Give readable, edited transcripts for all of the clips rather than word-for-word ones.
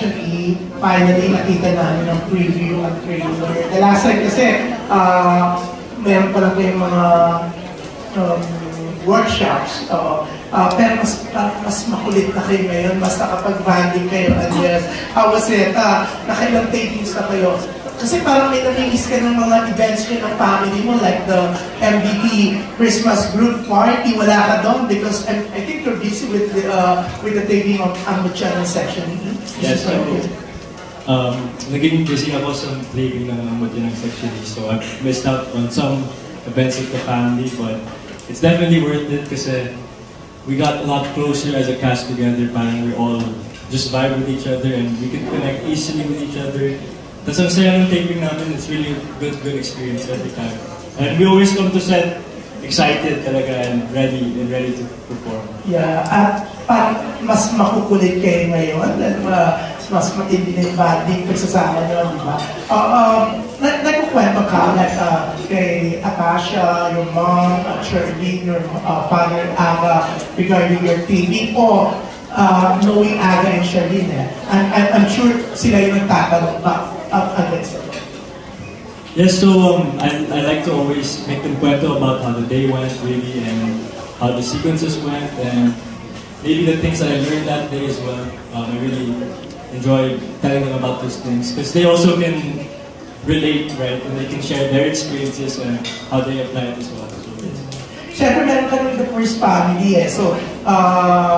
Section E, finally nakita namin ang preview at trailer. The last time kasi, meron pa lang kayong mga workshops. Pero mas makulit na kayo ngayon, mas nakapag-branding kayo, Andres. How was it? Nakailang tapings na kayo? Kasi parang may namimiss ka ng mga events nyo ng family mo, like the MBT Christmas group party. Wala ka doon because I think you're busy with the taping of Ambo Channel Section E. Yes, I did. Naging busy ako sa taping ng Ambo Channel Section E, so I missed out on some events with the family, but it's definitely worth it kasi we got a lot closer as a cast together. Parang we all just vibe with each other and we can connect easily with each other. Tapos ang saya ng taping namin, it's really a good experience every time. And we always come to set excited talaga and ready to perform. Yeah, at parang mas makukulit kayo ngayon at mas matindi na yung banding pagsasama nyo, di ba? Nagkukwento ka like kay Atasha, your mom, Charlene, your father, Aga, regarding your TV o knowing Aga and Charlene, I'm sure sila yung nagtatanong pa against it. Yes, so I like to always make them kwento about how the day went really and how the sequences went and maybe the things that I learned that day as well. I really enjoy telling them about those things because they also can relate, right? And they can share their experiences and how they apply it as well. Siyempre, meron ka ng the first family so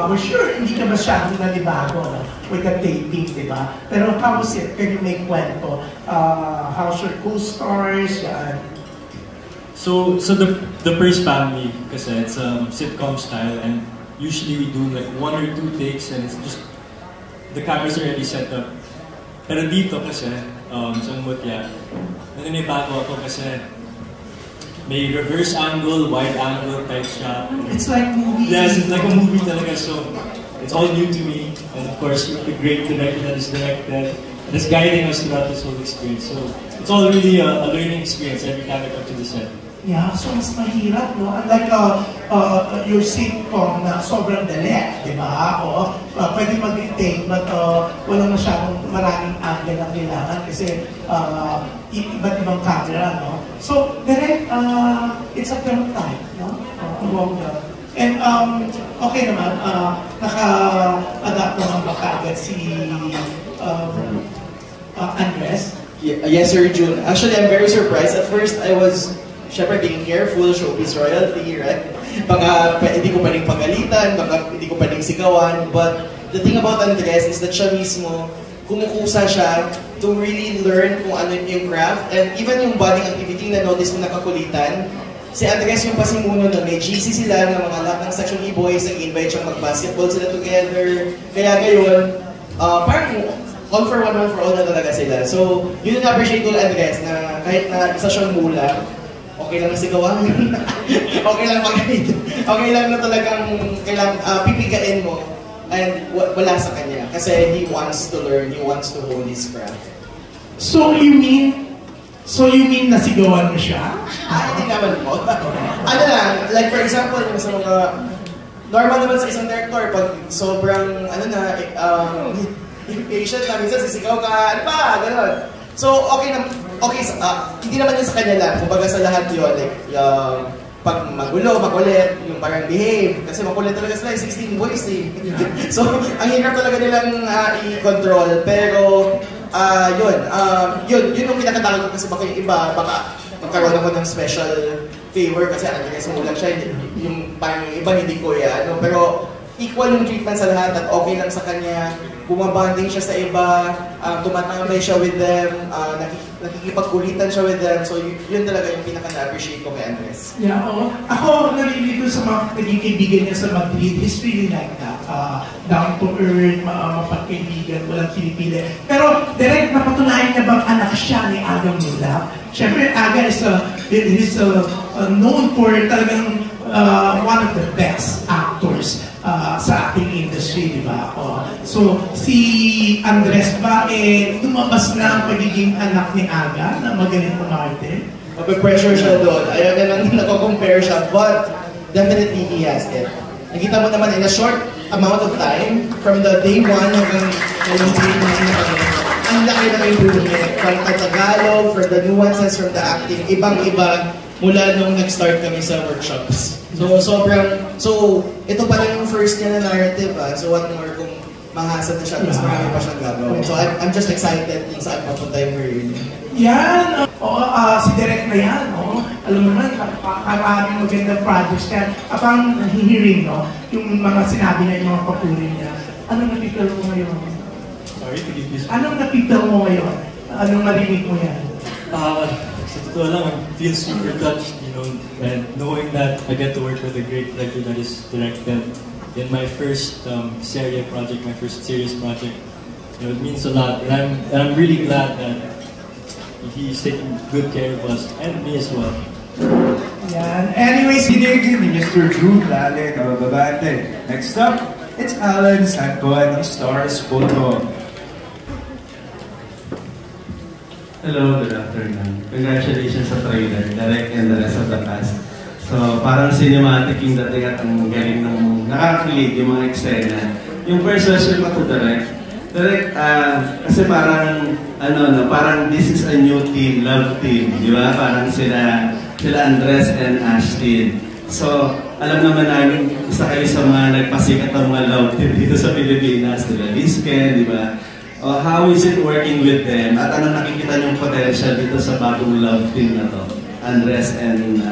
we're sure hindi ka masyadong nalibago with the taping, di ba? Pero how was it? Can you make kwento? How's your co-stars? So the first family, kasi it's sitcom style and usually we do like 1 or 2 takes and it's just, the cameras are already set up. Pero dito kasi, sa Mutya, naninibago ako kasi may reverse angle, wide angle type shot. It's like movie. Yes, it's like a movie talaga. So it's all new to me. And of course, the great director that is directed and is guiding us throughout this whole experience. So it's all really a learning experience every time I come to the set. Yeah, so mas mahirap, no? Unlike your sitcom na sobrang dali, di ba? O pwede mag-take, but walang masyadong maraming angle ang kailangan kasi iba't ibang camera, no? So, direct, it's a film time, no? And okay naman, naka-adapt naman ba kaagad si Andres? Yes, Sir June. Actually, I'm very surprised. At first, I was syempre being careful, showbiz royalty, right? Baka hindi ko pwedeng pagalitan, baka hindi ko pwedeng sigawan. But the thing about Andres is that siya mismo, kumukusa siya to really learn kung ano yung craft. And even yung bonding activity na notice mo nakakulitan, si Andres yung pasimuno na may GC sila ng mga lahat ng Section E boys, nag-invite siyang mag-basketball sila together. Kaya ngayon, parang all for one, one for all na talaga sila. So, yun yung appreciate ko Andres na kahit na isa siyang mula, okay lang na sigawan. Okay lang mag-hit. Okay lang na talagang pipigain mo. And wala sa kanya. Kasi he wants to learn, he wants to hone his craft. So you mean nasigawan mo siya? Hindi naman po. Ano lang, like for example, yung sa mga normal naman sa isang director, pag sobrang, impatient na, minsan sisigaw ka, ano ba, gano'n. So, okay, hindi naman yun sa kanya lang. Kumbaga sa lahat yun, like, pag magulo, makulit, yung parang behave. Kasi makulit talaga sila, 16 boys eh. So, ang hirap talaga nilang i-control. Pero, yun yung pinakatakot ko kasi baka yung iba, baka magkaroon ako ng special favor kasi Andres mo lang siya, yung parang yung iba hindi ko yan. Pero, equal yung treatment sa lahat at okay lang sa kanya. Bumabanding siya sa iba, tumatambay siya with them, nakikipagkulitan siya with them. So yun talaga yung pinaka-na-appreciate ko kay Andres. Yeah, oo. Ako, nalilito sa mga naging kaibigan niya sa Madrid, is really like that. Down to earth, mapagkaibigan, walang pinipili. Pero direct napatunayan niya bang anak siya ni Aga Mulak? Siyempre, Aga is known for talagang one of the best actors sa ating industry, di ba? So, si Andres ba, lumabas na ang pagiging anak ni Aga na magaling kumarte? Mag-pressure siya doon. Ayaw na lang nako-compare siya, but definitely he has it. Nakita mo naman in a short amount of time, from the day 1 hanggang ngayong day 9, ang laki ng improvement. From the Tagalog, from the nuances, from the acting, ibang-iba mula nung nag-start kami sa workshops. So, ito pa lang yung first niya na narrative, so what more kung mahasa na siya, mas marami pa siyang gagawin. So, I'm just excited kung saan papunta yung career niya. Yan! Si Direk na yan, no? Alam mo naman, maraming magandang projects yan. Apang nahihiring, no? Yung mga sinabi na yung mga papuri niya. Anong napipil mo ngayon? Sorry, could you please? Anong napipil mo ngayon? Anong narinig mo yan? Sa totoo lang, I feel super touched, you know, and knowing that I get to work with a great director that is directed in my first serious project, my first serious project. You know, it means a lot, and I'm really glad that he's taking good care of us and me as well. Yan. Anyways, Sinigil ni Mr. Drew Lale na Babante. Next up, it's Alan Sancoan ng Stars Photo. Hello, good afternoon. Congratulations sa trailer, Direk and the rest of the cast. So, parang cinematic yung dating at ang galing ng nakakilig yung mga eksena. Yung first question ko to Direk, kasi parang, parang this is a new team, love team, di ba? Parang sila Andres and Ashtin. So, alam naman namin, isa kayo sa mga nagpasikat ng mga love team dito sa Pilipinas, nila Lisken, di ba? How is it working with them? At anong nakikita niyong potential dito sa bagong love team na to? Andres and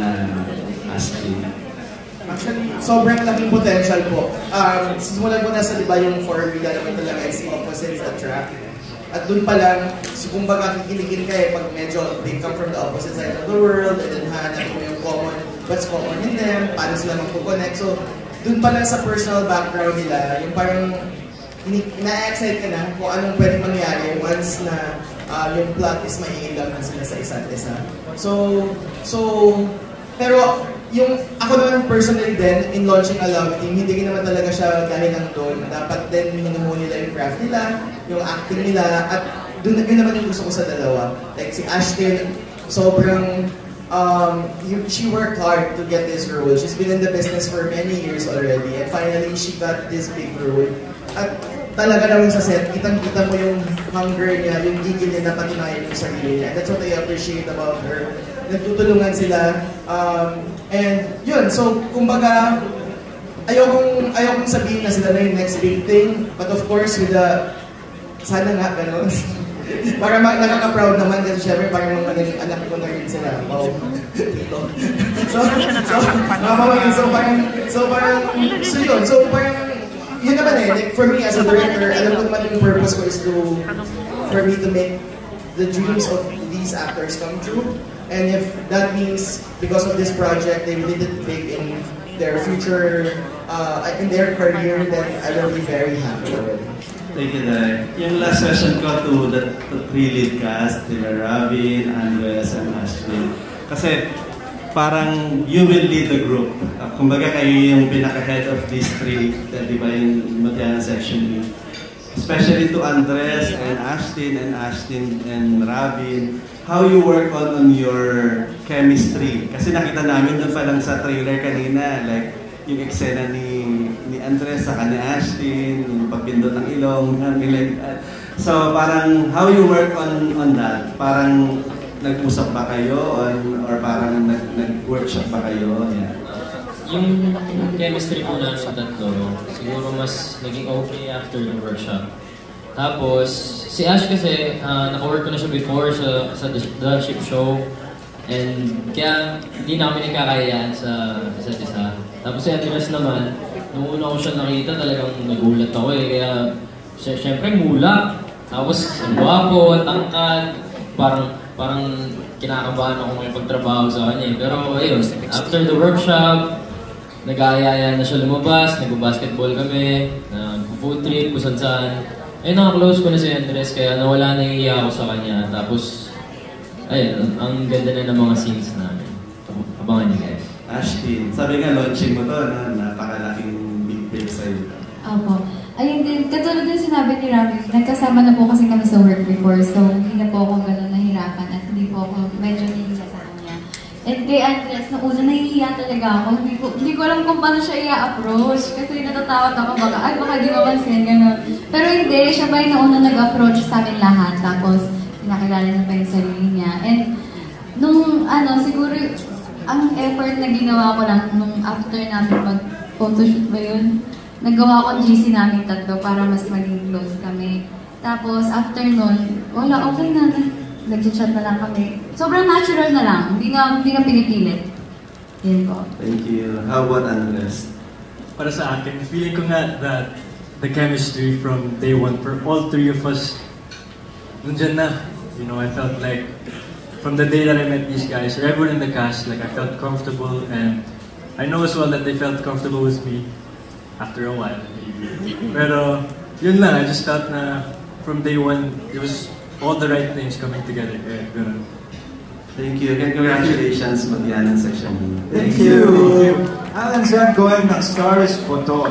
Ashtin. Actually, sobrang laking potential po. Simulan ko na sa diba yung formula naman talaga is opposites attract. At dun pa lang, so kumbaga kikiligin kayo pag medyo they come from the opposite side of the world and then hanap mo yung common, what's common in them, paano sila magpo-connect. So, dun pa lang sa personal background nila, yung parang na-excite ka na kung anong pwede mangyari once na yung plot is maiilaman sila sa isa't isa. Pero yung ako naman personally din, in launching a love team, hindi naman talaga siya dahil lang doon. Dapat din minumo nila yung craft nila, yung acting nila, at yun naman yung gusto ko sa dalawa. Like si Ashtin, sobrang, she worked hard to get this role. She's been in the business for many years already, and finally, she got this big role. At talaga naman sa set, kitang-kita mo yung hunger niya, yung gigil niya na patunayan yung sarili niya. That's what I appreciate about her. Nagtutulungan sila. And yun, so kumbaga, ayokong sabihin na sila na yung next big thing. But of course, with the, sana nga, gano'n. Para nakaka-proud naman kasi syempre parang mga anak ko na rin sila. Wow. So parang, yun naman like for me as a director, alam ko naman yung purpose ko is for me to make the dreams of these actors come true. And if that means because of this project, they really did big in their future, in their career, then I will be very happy already. Thank you, Direk. Yung last question ko to the three lead cast, Robin, Andres, and Ashtin. Kasi parang you will lead the group. Kumbaga kayo yung pinaka-head of these three, di ba yung Matiana section. Especially to Andres and Ashtin and Robin, how you work on your chemistry. Kasi nakita namin doon pa lang sa trailer kanina, like yung eksena ni Andres sa ni Ashtin, yung pagpindot ng ilong, like that. So parang how you work on that? Parang nag-usap ba kayo or parang nag-workshop ba kayo? Yeah. Yung chemistry po namin sa tatlo, siguro mas naging okay after yung workshop. Tapos, si Ash kasi, naka-work ko na siya before sa The Ship Show. And kaya hindi namin nakakayaan sa isa't isa. Tapos si Andres naman, nung una ko siya nakita, talagang nagulat ako eh. Kaya, syempre mula. Tapos, ang gwapo, tangkad, parang kinakabahan ako may pagtrabaho sa kanya. Pero ayun, after the workshop, nag-aayaya na siya lumabas, nag-basketball kami, nag-food trip, kung saan. Ayun, naka-close ko na si Andres, kaya nawala na iya ako sa kanya. Tapos, ayun, ang ganda na ng mga scenes namin. Abangan niyo guys. Ashtin, sabi nga launching mo to, napakalaking big break sa'yo. Opo. Ayun din, katulad din sinabi ni Rami, nagkasama na po kasi kami sa work before, so hindi na po ako gano'n nahirapan at hindi po ako medyo nila sa kanya. And kay Andres, nung una nahihiya talaga ako. Hindi ko alam kung paano siya i-approach. Kasi natatakot ako, baka di mapansin, gano'n. Pero hindi, siya ba yung nauna nag-approach sa amin lahat. Tapos, pinakilala niya pa yung sarili niya. And, nung siguro, ang effort na ginawa ko lang nung after namin mag-photoshoot ba yun, nagawa ko ang GC namin tatlo para mas maging close kami. Tapos, after nun, wala, okay na. Nag-chat na lang kami. Sobrang natural na lang. Hindi na pinipilit. Yan po. Thank you. How about Andres? Para sa akin, feeling ko nga that the chemistry from day one for all three of us, nandyan na. You know, I felt like from the day that I met these guys, or everyone in the cast, like I felt comfortable, and I know as well that they felt comfortable with me after a while. Pero yun lang, I just felt na from day one, it was all the right things coming together. Yeah, ganun. Thank you. Again, congratulations, Matian and Section. Thank you. Alan Sancoen ng Stars Photo.